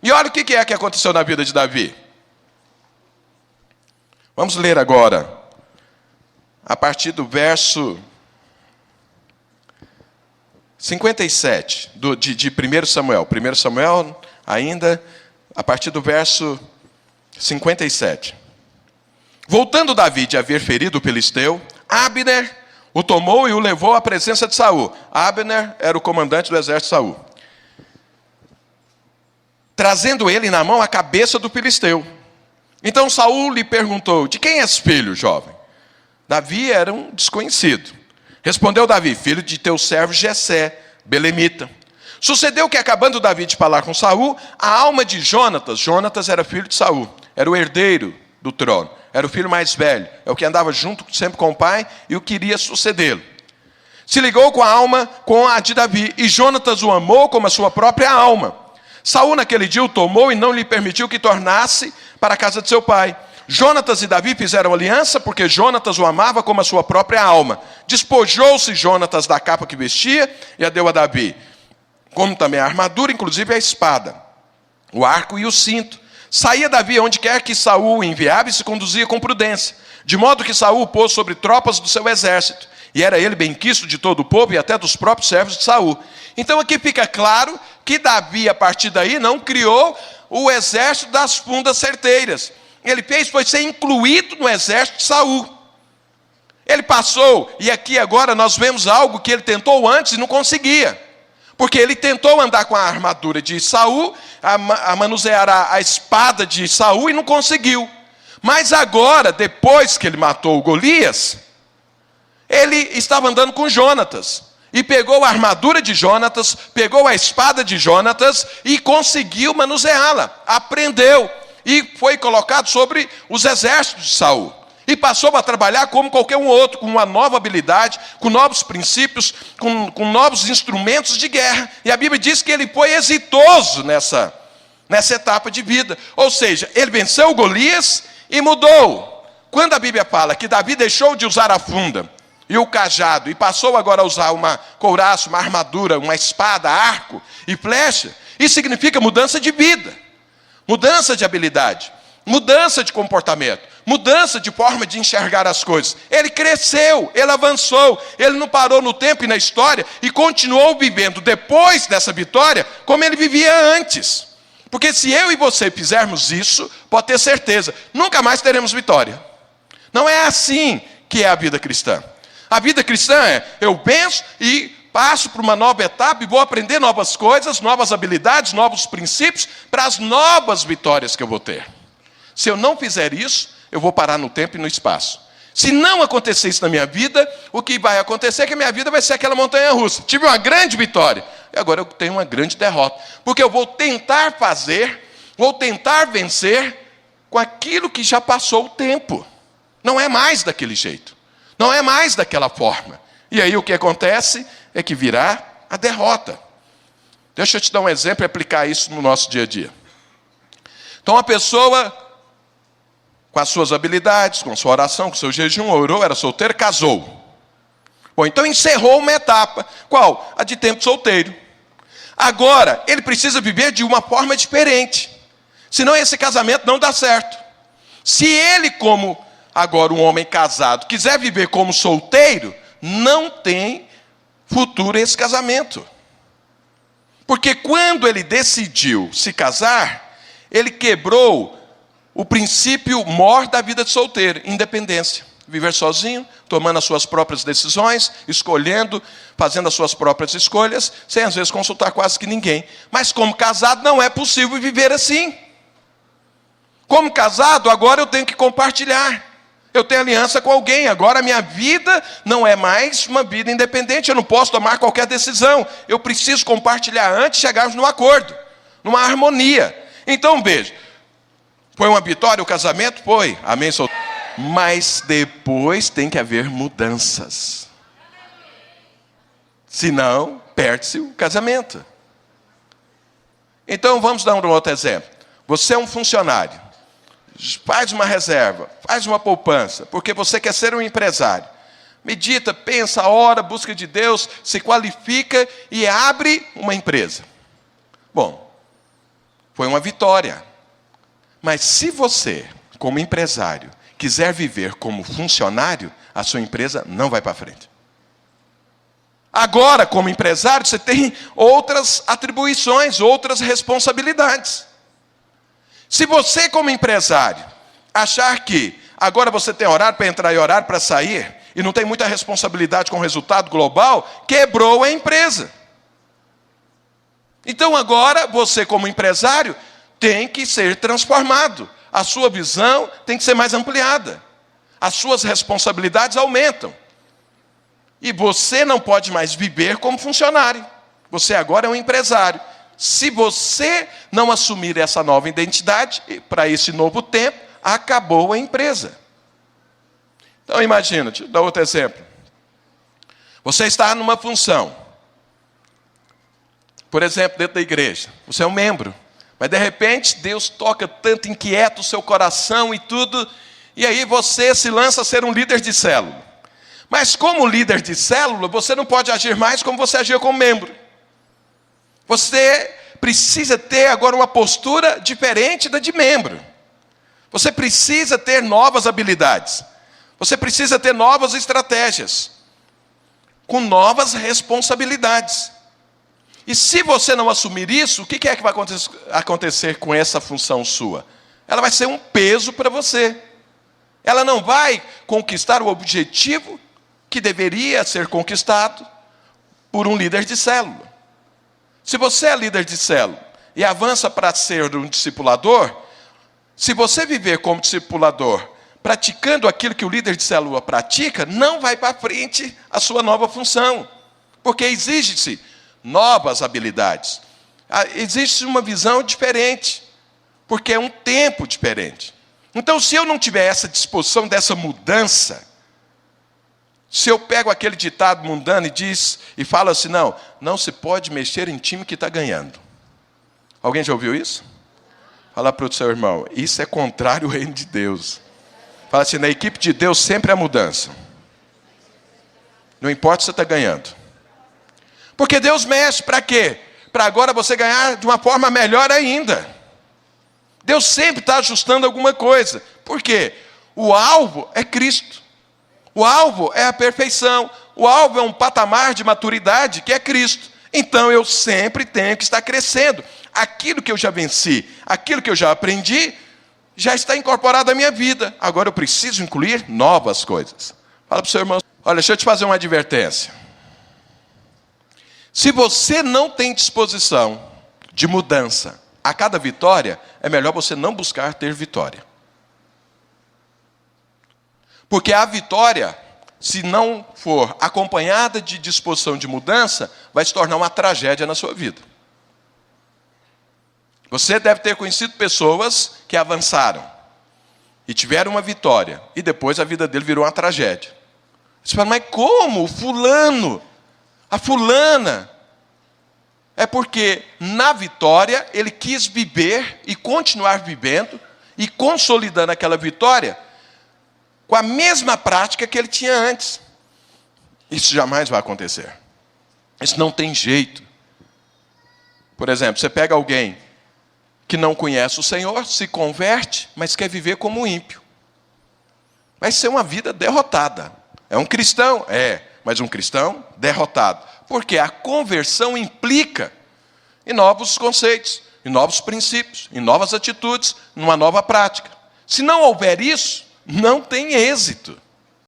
E olha o que é que aconteceu na vida de Davi. Vamos ler agora, a partir do verso 57 de 1 Samuel. 1 Samuel, ainda, a partir do verso 57. Voltando Davi de haver ferido o filisteu, Abner o tomou e o levou à presença de Saul. Abner era o comandante do exército de Saul. Trazendo ele na mão a cabeça do filisteu. Então Saul lhe perguntou: de quem és filho, jovem? Davi era um desconhecido. Respondeu Davi: filho de teu servo Jessé, belemita. Sucedeu que, acabando Davi de falar com Saul, a alma de Jonatas era filho de Saul, era o herdeiro do trono, era o filho mais velho, é o que andava junto sempre com o pai e o queria sucedê-lo. Se ligou com a alma com a de Davi, e Jonatas o amou como a sua própria alma. Saul naquele dia o tomou e não lhe permitiu que tornasse para a casa de seu pai. Jonatas e Davi fizeram aliança, porque Jonatas o amava como a sua própria alma. Despojou-se Jonatas da capa que vestia e a deu a Davi, como também a armadura, inclusive a espada, o arco e o cinto. Saía Davi onde quer que Saul o enviava e se conduzia com prudência, de modo que Saul o pôs sobre tropas do seu exército, e era ele benquisto de todo o povo e até dos próprios servos de Saul. Então aqui fica claro que Davi, a partir daí, não criou o exército das fundas certeiras. Ele fez foi ser incluído no exército de Saul. Ele passou, e aqui agora nós vemos algo que ele tentou antes e não conseguia. Porque ele tentou andar com a armadura de Saul, a manusear a espada de Saul e não conseguiu. Mas agora, depois que ele matou o Golias, ele estava andando com Jonatas. E pegou a armadura de Jonatas, pegou a espada de Jonatas e conseguiu manuseá-la. Aprendeu e foi colocado sobre os exércitos de Saul. E passou a trabalhar como qualquer um outro, com uma nova habilidade, com novos princípios, com novos instrumentos de guerra. E a Bíblia diz que ele foi exitoso nessa etapa de vida. Ou seja, ele venceu o Golias e mudou. Quando a Bíblia fala que Davi deixou de usar a funda e o cajado, e passou agora a usar uma couraça, uma armadura, uma espada, arco e flecha, isso significa mudança de vida, mudança de habilidade, mudança de comportamento, mudança de forma de enxergar as coisas. Ele cresceu, ele avançou, ele não parou no tempo e na história e continuou vivendo depois dessa vitória como ele vivia antes. Porque se eu e você fizermos isso, pode ter certeza, nunca mais teremos vitória. Não é assim que é a vida cristã. A vida cristã é, eu penso e passo por uma nova etapa e vou aprender novas coisas, novas habilidades, novos princípios, para as novas vitórias que eu vou ter. Se eu não fizer isso, eu vou parar no tempo e no espaço. Se não acontecer isso na minha vida, o que vai acontecer é que a minha vida vai ser aquela montanha-russa. Tive uma grande vitória, e agora eu tenho uma grande derrota. Porque eu vou tentar fazer, vou tentar vencer com aquilo que já passou o tempo. Não é mais daquele jeito. Não é mais daquela forma. E aí o que acontece é que virá a derrota. Deixa eu te dar um exemplo e aplicar isso no nosso dia a dia. Então a pessoa, com as suas habilidades, com a sua oração, com o seu jejum, orou, era solteiro, casou. Bom, então encerrou uma etapa. Qual? A de tempo solteiro. Agora, ele precisa viver de uma forma diferente. Senão esse casamento não dá certo. Se ele, como agora um homem casado, quiser viver como solteiro, não tem futuro esse casamento. Porque quando ele decidiu se casar, ele quebrou o princípio mor da vida de solteiro, independência. Viver sozinho, tomando as suas próprias decisões, escolhendo, fazendo as suas próprias escolhas, sem às vezes consultar quase que ninguém. Mas como casado não é possível viver assim. Como casado, agora eu tenho que compartilhar. Eu tenho aliança com alguém, agora a minha vida não é mais uma vida independente, eu não posso tomar qualquer decisão. Eu preciso compartilhar antes de chegarmos num acordo, numa harmonia. Então veja, foi uma vitória o casamento? Foi, amém? Mas depois tem que haver mudanças. Senão, perde-se o casamento. Então vamos dar um outro exemplo. Você é um funcionário. Faz uma reserva, faz uma poupança, porque você quer ser um empresário. Medita, pensa, ora, busca de Deus, se qualifica e abre uma empresa. Bom, Foi uma vitória. Mas se você, como empresário, quiser viver como funcionário, a sua empresa não vai para frente. Agora, como empresário, você tem outras atribuições, outras responsabilidades. Se você, como empresário, achar que agora você tem horário para entrar e horário para sair, e não tem muita responsabilidade com o resultado global, quebrou a empresa. Então agora, você como empresário, tem que ser transformado. A sua visão tem que ser mais ampliada. As suas responsabilidades aumentam. E você não pode mais viver como funcionário. Você agora é um empresário. Se você não assumir essa nova identidade, para esse novo tempo, acabou a empresa. Então imagina, te dou outro exemplo. Você está numa função. Por exemplo, dentro da igreja. Você é um membro. Mas de repente, Deus toca tanto, inquieta o seu coração e tudo. E aí você se lança a ser um líder de célula. Mas como líder de célula, você não pode agir mais como você agia como membro. Você precisa ter agora uma postura diferente da de membro. Você precisa ter novas habilidades. Você precisa ter novas estratégias. Com novas responsabilidades. E se você não assumir isso, o que é que vai acontecer com essa função sua? Ela vai ser um peso para você. Ela não vai conquistar o objetivo que deveria ser conquistado por um líder de célula. Se você é líder de célula e avança para ser um discipulador, se você viver como discipulador, praticando aquilo que o líder de célula pratica, não vai para frente a sua nova função. Porque exige-se novas habilidades. Existe uma visão diferente, porque é um tempo diferente. Então, se eu não tiver essa disposição dessa mudança, se eu pego aquele ditado mundano e falo assim, não se pode mexer em time que está ganhando. Alguém já ouviu isso? Fala para o seu irmão, isso é contrário ao reino de Deus. Fala assim, na equipe de Deus sempre há mudança. Não importa se você está ganhando. Porque Deus mexe para quê? Para agora você ganhar de uma forma melhor ainda. Deus sempre está ajustando alguma coisa. Por quê? O alvo é Cristo. O alvo é a perfeição. O alvo é um patamar de maturidade que é Cristo. Então eu sempre tenho que estar crescendo. Aquilo que eu já venci, aquilo que eu já aprendi, já está incorporado à minha vida. Agora eu preciso incluir novas coisas. Fala para o seu irmão, olha, deixa eu te fazer uma advertência. Se você não tem disposição de mudança a cada vitória, é melhor você não buscar ter vitória. Porque a vitória, se não for acompanhada de disposição de mudança, vai se tornar uma tragédia na sua vida. Você deve ter conhecido pessoas que avançaram e tiveram uma vitória, e depois a vida dele virou uma tragédia. Você fala, mas como? O fulano, a fulana. É porque na vitória ele quis viver e continuar vivendo e consolidando aquela vitória com a mesma prática que ele tinha antes. Isso jamais vai acontecer. Isso não tem jeito. Por exemplo, você pega alguém que não conhece o Senhor, se converte, mas quer viver como um ímpio. Vai ser uma vida derrotada. É um cristão? É, mas um cristão derrotado. Porque a conversão implica em novos conceitos, em novos princípios, em novas atitudes, numa nova prática. Se não houver isso, não tem êxito.